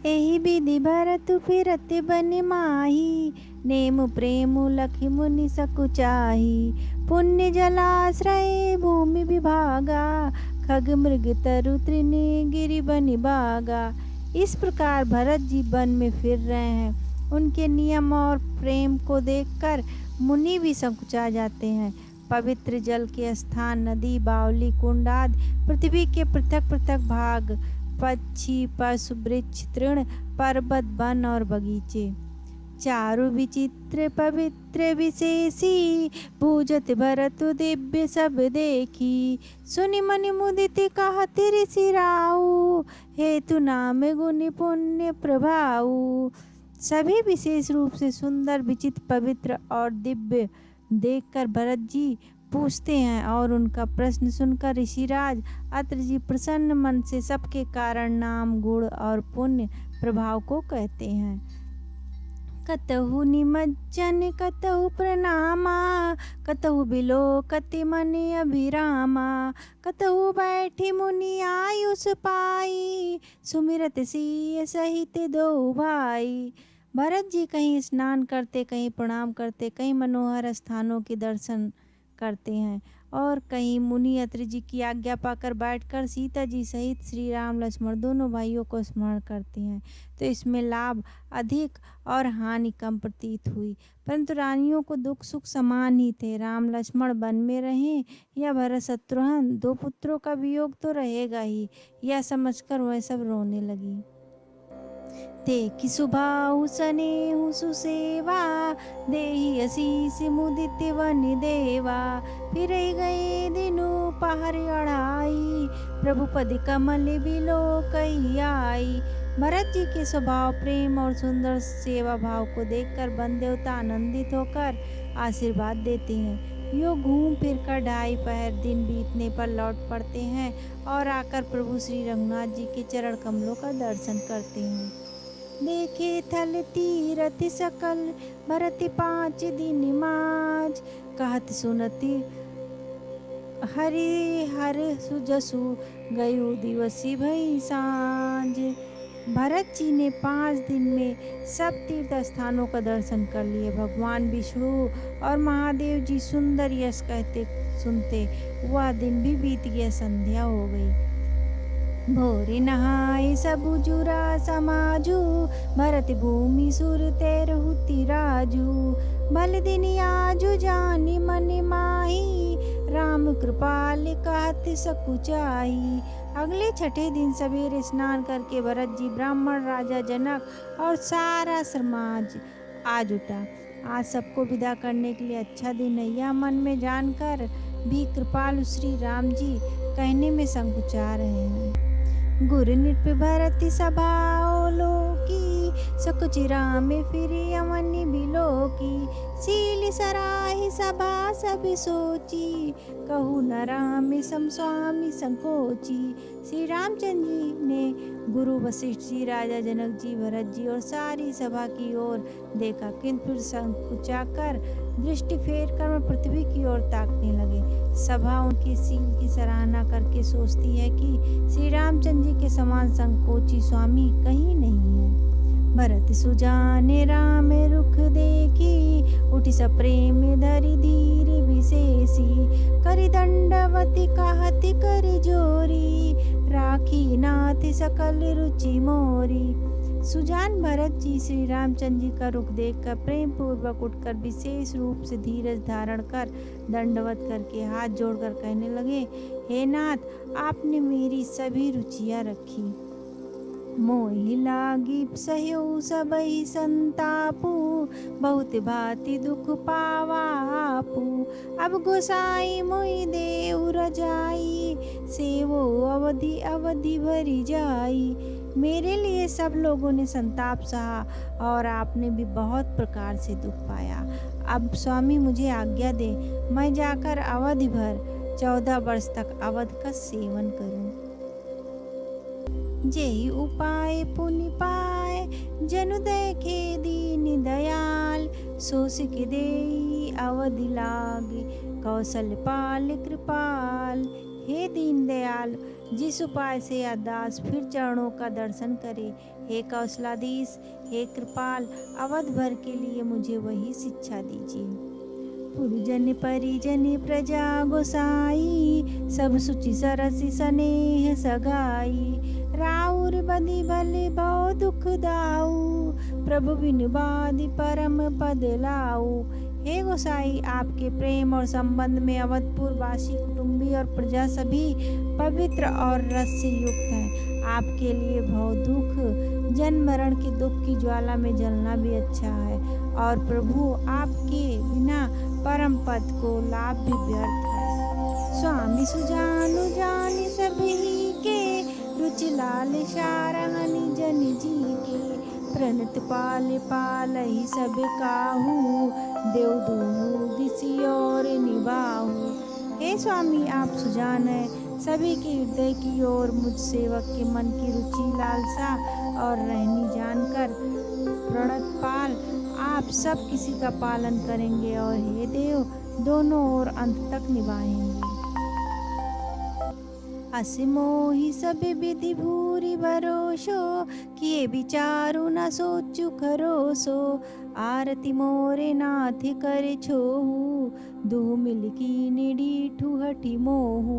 एहि विधि भरत फिरत बन माही, नेम प्रेम लखि मुनि सकुचाही। पुण्य जलाश्रय भूमि विभागा, खग मृग तरु तृण गिरि बनि बागा। इस प्रकार भरत जी वन में फिर रहे हैं। उनके नियम और प्रेम को देखकर मुनि भी संकुचा जाते हैं। पवित्र जल के स्थान, नदी, बावली, कुंड आदि पृथ्वी के पृथक पृथक भाग, पक्षी, पशु, वृक्ष, तृण, पर्वत, वन और बगीचे, चारु विचित्र पवित्र विशेषी, पूजत भरत दिव्य सब देखी। सुनि मनि मुदित कहत ऋषि राऊ, हेतु नाम गुण पुण्य प्रभाऊ। सभी विशेष रूप से सुंदर, विचित्र, पवित्र और दिव्य देखकर भरत जी पूछते हैं और उनका प्रश्न सुनकर ऋषिराज अत्रि जी प्रसन्न मन से सबके कारण, नाम, गुण और पुण्य प्रभाव को कहते हैं। कतहु निमज्जन कतहु प्रणामा, कतहु बिलोकति मन अभिरामा। कतहु बैठी मुनि आयुष पाई, सुमिरत सिय सहित दो भाई। भरत जी कहीं स्नान करते, कहीं प्रणाम करते, कहीं मनोहर स्थानों के दर्शन करते हैं और कहीं मुनि अत्रि जी की आज्ञा पाकर बैठकर सीता जी सहित श्री राम लक्ष्मण दोनों भाइयों को स्मरण करते हैं। तो इसमें लाभ अधिक और हानि कम प्रतीत हुई, परंतु रानियों को दुख सुख समान ही थे। राम लक्ष्मण वन में रहें या भरत शत्रुघ्न, दो पुत्रों का वियोग तो रहेगा ही, यह समझकर वह सब रोने लगी। देखि सुबाहु सनेहु सुसेवा, देहि असीस मुदित वन देवा। फिर गए दिनु पहर अढ़ाई, प्रभु पद कमल बिलोकहि आई। भरत जी के स्वभाव, प्रेम और सुंदर सेवा भाव को देखकर वन देवता आनंदित होकर आशीर्वाद देते हैं। यो घूम फिर कर ढाई पहर दिन बीतने पर लौट पड़ते हैं और आकर प्रभु श्री रघुनाथ जी के चरण कमलों का दर्शन करते हैं। देखे थल तीरथ सकल, भरत 5 दिन माज। कहत सुनति हरि हर सुजसु, गयो दिवसी भई सांझ। भरत जी ने 5 दिन में सब तीर्थ स्थानों का दर्शन कर लिए। भगवान विष्णु और महादेव जी सुंदर यश कहते सुनते वह दिन भी बीत गया, संध्या हो गई। भोरे नहाए सबु जुरा समाजू, भरत भूमि सुर तेरहु तिराजू। भल दिन आजु जानि मन माही, राम कृपाल कहत सकुचाई। अगले छठे दिन सवेरे स्नान करके भरत जी, ब्राह्मण, राजा जनक और सारा समाज आज उठा। आज सबको विदा करने के लिए अच्छा दिन है, यह मन में जानकर भी कृपालु श्री राम जी कहने में संकुचा रहे हैं। गुरु नृप भरत सभा लोकी, सकुचि राम फिरि अवनि बिलोकी। शील सराहि सभा सब सोची, कहु न राम सम स्वामी संकोची। श्री रामचंद्र जी ने गुरु वशिष्ठ जी, राजा जनक जी, भरत जी और सारी सभा की ओर देखा, किंतु फिर संकुचाकर दृष्टि फेर कर वह पृथ्वी की ओर ताकने लगे। सभा उनकी शील की सराहना करके सोचती है कि श्री रामचंद्र जी के समान संकोची स्वामी कहीं नहीं है। भरत सुजाने राम रुख देखी, उठी सप्रेम धरि धीर विशेषी। करि दंडवती कहति कर जोरी, राखी नाथ सकल रुचि मोरी। सुजान भरत जी श्री रामचंद्र जी का रुख देखकर प्रेम पूर्वक उठकर विशेष रूप से धीरज धारण कर दंडवत करके हाथ जोड़कर कहने लगे, हे नाथ, आपने मेरी सभी रुचियां रखी। मोहि लागी सहु सबहि संतापू, बहुत भांति दुख पावा आपू। अब गोसाई मोहि देउ रजाई, सेवो अवधि अवधि भरी जाई। मेरे लिए सब लोगों ने संताप सहा और आपने भी बहुत प्रकार से दुख पाया। अब स्वामी मुझे आज्ञा दे, मैं जाकर अवधि भर 14 वर्ष तक अवध का सेवन करूं। जेहि उपाय पुनि पाए, जनु देखे दीन दयाल। सो सिख देई अवधि लागे, कौशल पाल कृपाल। हे दीन दयाल, जिस उपाय से यह दास फिर चरणों का दर्शन करे, हे कौशलाधीश, हे कृपाल, अवध भर के लिए मुझे वही शिक्षा दीजिए। पुरजन परिजन प्रजा गोसाई, सब सुचि सरसि स्नेह सगाई। राउर बदि भले भव दुख दाऊ, प्रभु बिनु बाधि परम पद लाऊ। हे गोसाई, आपके प्रेम और संबंध में अवधपुर वासी, कुटुंबी और प्रजा सभी पवित्र और रस से युक्त हैं। आपके लिए भव दुख, जन्म मरण के दुख की ज्वाला में जलना भी अच्छा है, और प्रभु आपके बिना परम पद को लाभ भी व्यर्थ है। स्वामी सुजानु जानि सभी के, रुचि लाल शारहनि जन जी के। प्रणत पाल पालहि सब काहू, देव दूहु दिसि और निभाहु। हे स्वामी, आप सुजान है, सभी के हृदय की ओर मुझ सेवक के मन की रुचि, लालसा और रहनी जानकर प्रणत पाल आप सब किसी का पालन करेंगे, और हे देव दोनों ओर अंत तक निभाएंगे। असमोहि सब विधि भूरि भरोसो, किए विचारु न सोचु खरोसो। आरती मोरे नाथ करे छोहु, दो मिल कीनि डीठु हठि मोहु।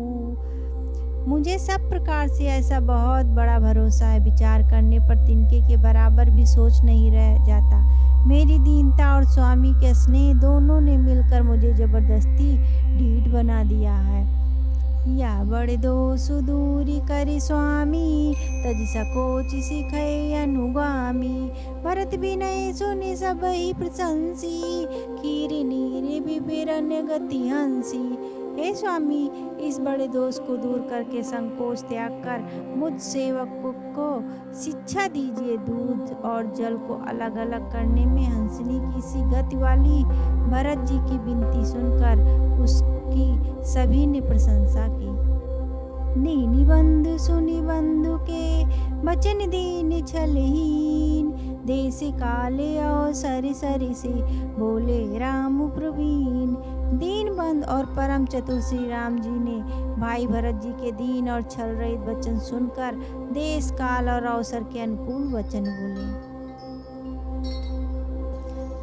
मुझे सब प्रकार से ऐसा बहुत बड़ा भरोसा है, विचार करने पर तिनके के बराबर भी सोच नहीं रह जाता। मेरी दीनता और स्वामी के स्नेह दोनों ने मिलकर मुझे जबरदस्ती ढीठ बना दिया है। या बड़े दो सुदूरी करी स्वामी, तजि सकोच सिखै अनुगामी। भरत विनय सुनि सबहि प्रशंसी, कीरि नीरि विभिरन गति हंसी। हे स्वामी, इस बड़े दोष को दूर करके संकोच त्याग कर मुझ सेवक को शिक्षा दीजिए। दूध और जल को अलग अलग करने में हंसनी की सी गति वाली भरत जी की विनती सुनकर उसकी सभी ने प्रशंसा की। दीनी बंधु सुनि बंधु के, बचन दीन छलहीन। देश काले अवसर सरि से, बोले राम प्रवीण। दीन बंद और परम चतुर श्री राम जी ने भाई भरत जी के दीन और छल रहित वचन सुनकर देश काल और अवसर के अनुकूल वचन बोले।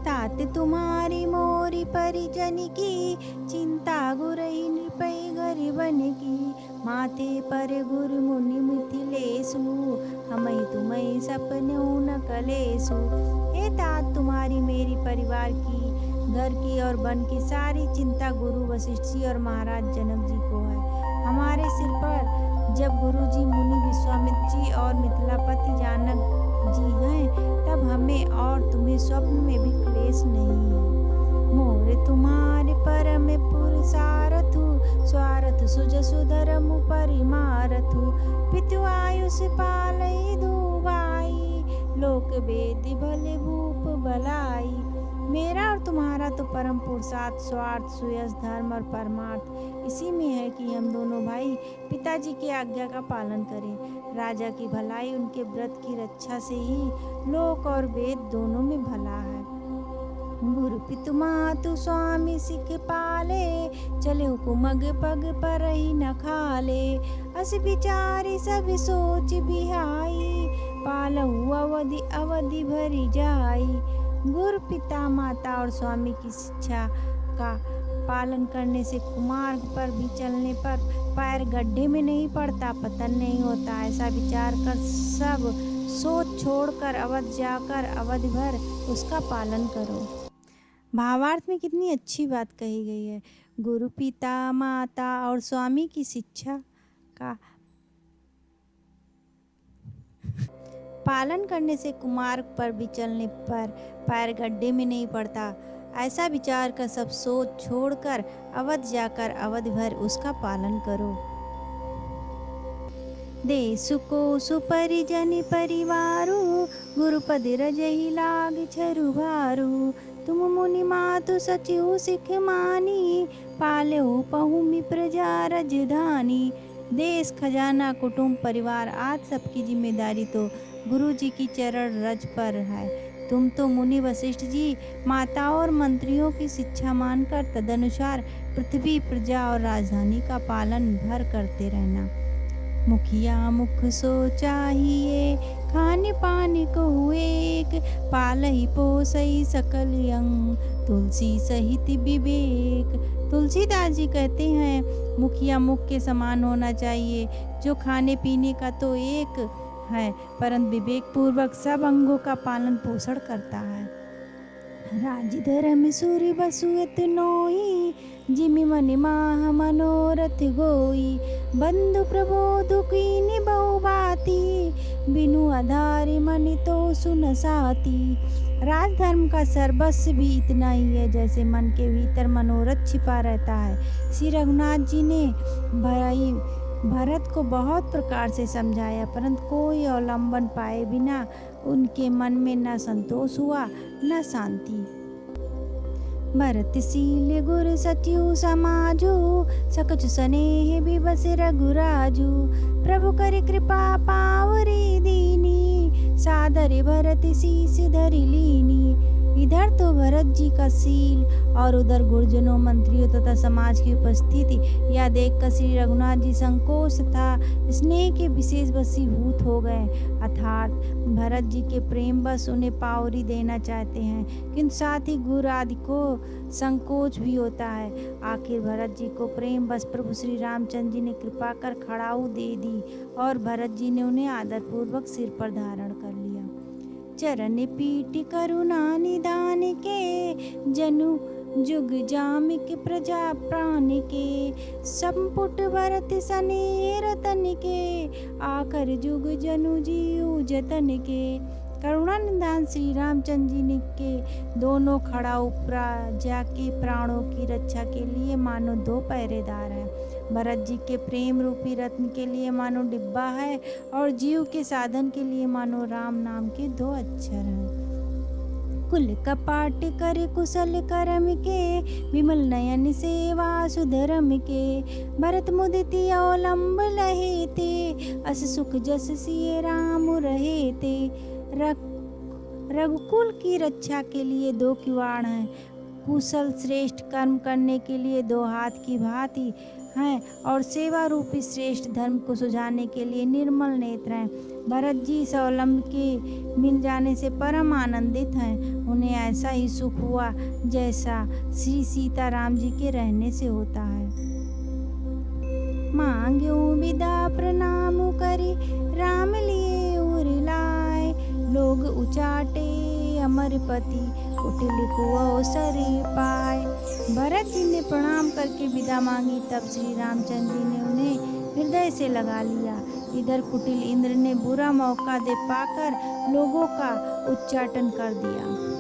तात तुम्हारी मोरी परिजन की, चिंता गुरहि नृपै गरीबन की। माथे पर गुरु मुनि मिथिलेशु, हमहि तुम्हि सपनों न कलेशु। हे तात, तुम्हारी मेरी परिवार की, घर की और वन की सारी चिंता गुरु वशिष्ठ जी और महाराज जनक जी को है। हमारे सिर पर जब गुरु जी, मुनि विश्वामित्र जी और मिथिलापति जानक जी हैं, तब हमें और तुम्हें स्वप्न में भी क्लेश नहीं है। मोर तुम्हारे परम पुर सारथु, स्वारथ सुजसु धर्मु परिमारथु। पितु आयुष पालई दुबाई, लोक वेद भले भूप भलाई। मेरा और तुम्हारा तो परम पुरुषार्थ, स्वार्थ, सुयश, धर्म और परमार्थ इसी में है कि हम दोनों भाई पिताजी की आज्ञा का पालन करें। राजा की भलाई उनके व्रत की रक्षा से ही लोक और वेद दोनों में भला है। गुरु पितु मातु स्वामी सिख पाले, चले हुकुमग पग पर ही न खाले। अस विचारी सब सोच बिहाई, पालहु अवधि अवधि भरी जाई। गुरु पिता माता और स्वामी की शिक्षा का पालन करने से कुमार पर भी चलने पर पैर गड्ढे में नहीं पड़ता, पतन नहीं होता। ऐसा विचार कर सब सोच छोड़कर अवध जाकर अवधि भर उसका पालन करो। भावार्थ में कितनी अच्छी बात कही गई है। गुरु पिता माता और स्वामी की शिक्षा का पालन करने से कुमार्ग पर भी चलने पर पैर गड्ढे में नहीं पड़ता। ऐसा विचार कर सब सोच छोड़कर अवध जाकर अवधि भर उसका पालन करो। देश को सुपरिजन परिवारु, गुरुपद रजहि लाग छरु भारू। तुम मुनि मातु सचिव सिख मानी, पाल्यो पहुमि प्रजा रजधानी। देश, खजाना, कुटुंब, परिवार आज सबकी जिम्मेदारी तो गुरु जी की चरण रज पर है। तुम तो मुनि वशिष्ठ जी, माताओं और मंत्रियों की शिक्षा मानकर तदनुसार पृथ्वी, प्रजा और राजधानी का पालन भर करते रहना। मुखिया मुख सो चाहिए, खान पान को एक, पालई पोसई सकल अंग, तुलसी सहित विवेक। तुलसीदास जी कहते हैं मुखिया मुख के समान होना चाहिए, जो खाने पीने का तो एक है परंतु विवेक पूर्वक सब अंगों का पालन पोषण करता है। राज धर्म सूर्य बसुएत नोई, जिमि मनि माह मनोरथ गोई, बंधु प्रबोध कीनि बहु बाती, बिनु आधार मनि तो सुन साती। राजधर्म का सर्वस्व भी इतना ही है जैसे मन के भीतर मनोरथ छिपा रहता है। श्री रघुनाथ जी ने भाई भरत को बहुत प्रकार से समझाया परंतु कोई अवलंबन पाए बिना उनके मन में न संतोष हुआ न शांति। भरतशील गुर सचिव समाजु, सकच स्नेह विवश रघुराजु, प्रभु कर कृपा पावरी दीनी, सादर भरत शीस धरि लीनी। इधर तो भरत जी का शील और उधर गुरुजनों मंत्रियों तथा समाज की उपस्थिति यह देखकर श्री रघुनाथ जी संकोच था स्नेह के विशेष वशीभूत हो गए, अर्थात भरत जी के प्रेम बस उन्हें पावरी देना चाहते हैं किंतु साथ ही गुरु आदि को संकोच भी होता है। आखिर भरत जी को प्रेम बस प्रभु श्री रामचंद्र जी ने कृपा कर खड़ाऊ दे दी और भरत जी ने उन्हें आदरपूर्वक सिर पर धारण कर लिया। चरण पीठ करुणा निदान के, जनु जुग जामिक प्रजा प्राण के, संपुट भरत सने रतन के, आखर जुग जनु जीव जतन के। करुणा निदान श्री रामचंद्र जी ने के दोनों खड़ाऊ प्रजा के प्राणों की रक्षा के लिए मानो दो पहरेदार हैं। भरत जी के प्रेम रूपी रत्न के लिए मानो डिब्बा है और जीव के साधन के लिए मानो राम नाम के दो अक्षर हैं। कुल कपाट कर कुशल करम के, विमल नयन सेवा सुधरम के, भरत मुदिति अवलंब लहे ते, अस सुख जस सिय राम रहे ते। रघुकुल की रक्षा के लिए दो किवाड़ हैं, कुशल श्रेष्ठ कर्म करने के लिए दो हाथ की भांति हैं और सेवा रूपी श्रेष्ठ धर्म को सुझाने के लिए निर्मल नेत्र हैं। भरत जी स्वावलंब के मिल जाने से परम आनंदित हैं। उन्हें ऐसा ही सुख हुआ जैसा श्री सीता राम जी के रहने से होता है। मांग्यो विदा प्रणाम करी, राम लिए उर लाए, लोग उचाटे अमरपति, कुटिल को अवसर पाए। भरत जी ने प्रणाम करके विदा मांगी, तब श्री रामचंद्र जी ने उन्हें हृदय से लगा लिया। इधर कुटिल इंद्र ने बुरा मौका दे पाकर लोगों का उच्चाटन कर दिया।